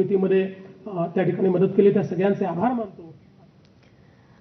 युतीमध्ये त्या ठिकाणी मदत केली, त्या सगळ्यांचे आभार मानतो।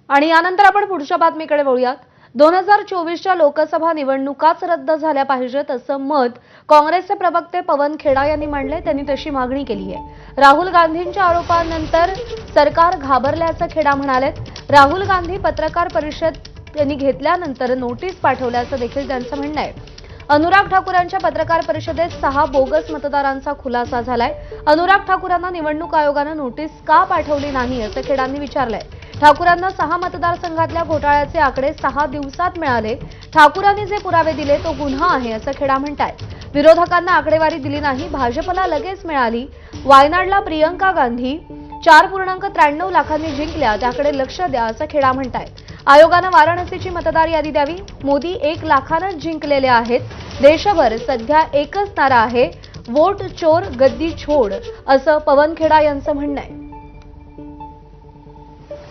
आणि यानंतर आपण पुढच्या बातमीकडे वळूयात। 2024च्या लोकसभा निवडणुकाच रद्द झाल्या पाहिजेत असं मत काँग्रेसचे प्रवक्ते पवन खेडा यांनी मांडले। त्यांनी तशी मागणी केली आहे। राहुल गांधींच्या आरोपांनंतर सरकार घाबरल्याचं खेडा म्हणाले। राहुल गांधी पत्रकार परिषद त्यांनी घेतल्यानंतर नोटीस पाठवल्याचं देखील त्यांचं म्हणणं आहे। अनुराग ठाकूरांच्या पत्रकार परिषदेत 6 बोगस मतदारांचा खुलासा झालाय। अनुराग ठाकूरांना निवडणूक आयोगानं नोटीस का पाठवली नाही असं खेडांनी विचारलंय। ठाकूरांना 6 मतदारसंघातल्या घोटाळ्याचे आकडे 6 दिवसात मिळाले। ठाकूरांनी जे पुरावे दिले तो गुन्हा आहे असं खेडा म्हणतायत। विरोधकांना आकडेवारी दिली नाही, भाजपला लगेच मिळाली। वायनाडला प्रियंका गांधी 4.93 लाखांनी जिंकल्या, त्याकडे लक्ष द्या असं खेडा म्हणतायत। आयोगानं वाराणसीची मतदार यादी द्यावी। मोदी 1 लाखानं जिंकलेले आहेत। देशभर सध्या एकच नारा आहे, वोट चोर गद्दी छोड असं पवन खेडा यांचं म्हणणं आहे।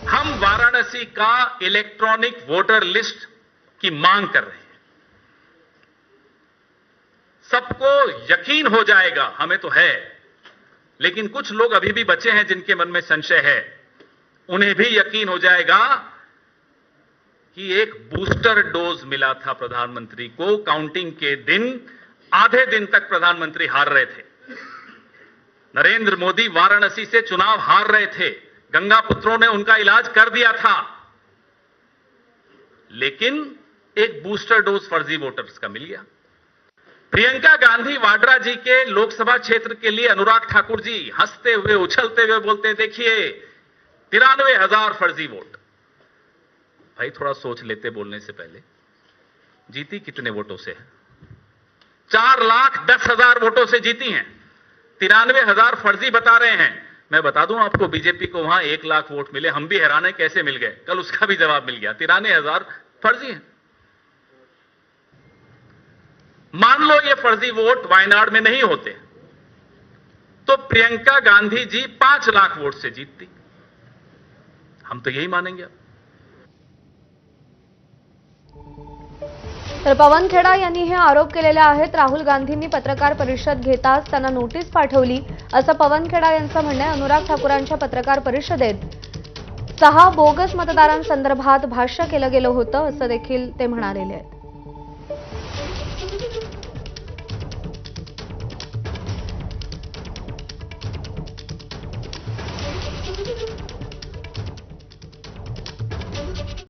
हम वाराणसी का इलेक्ट्रॉनिक वोटर लिस्ट की मांग कर रहे हैं। सबको यकीन हो जाएगा, हमें तो है, लेकिन कुछ लोग अभी भी बचे हैं जिनके मन में संशय है, उन्हें भी यकीन हो जाएगा कि एक बूस्टर डोज मिला था प्रधानमंत्री को। काउंटिंग के दिन आधे दिन तक प्रधानमंत्री हार रहे थे। नरेंद्र मोदी वाराणसी से चुनाव हार रहे थे। गंगा पुत्रों ने उनका इलाज कर दिया था, लेकिन एक बूस्टर डोज फर्जी वोटर्स का मिल गया। प्रियंका गांधी वाड्रा जी के लोकसभा क्षेत्र के लिए अनुराग ठाकुर जी हंसते हुए उछलते हुए बोलते हैं, देखिए 93,000 फर्जी वोट। भाई थोड़ा सोच लेते बोलने से पहले, जीती कितने वोटों से है? 4,10,000 वोटों से जीती हैं। 93,000 फर्जी बता रहे हैं। मैं बता दूं आपको, बीजेपी को वहां 1 लाख वोट मिले, हम भी हैरान है कैसे मिल गए। कल उसका भी जवाब मिल गया, 93,000 फर्जी हैं। मान लो ये फर्जी वोट वायनाड में नहीं होते तो प्रियंका गांधी जी 5 लाख वोट से जीतती। हम तो यही मानेंगे। तर पवन खेडा यांनी हे आरोप केलेले आहेत। राहुल गांधींनी पत्रकार परिषद घेताच त्यांना नोटीस पाठवली असं पवन खेडा यांचं म्हणणं आहे। अनुराग ठाकूरांच्या पत्रकार परिषदेत 6 बोगस मतदारांसंदर्भात भाष्य केलं गेलं होतं असं देखील ते म्हणालेले आहेत।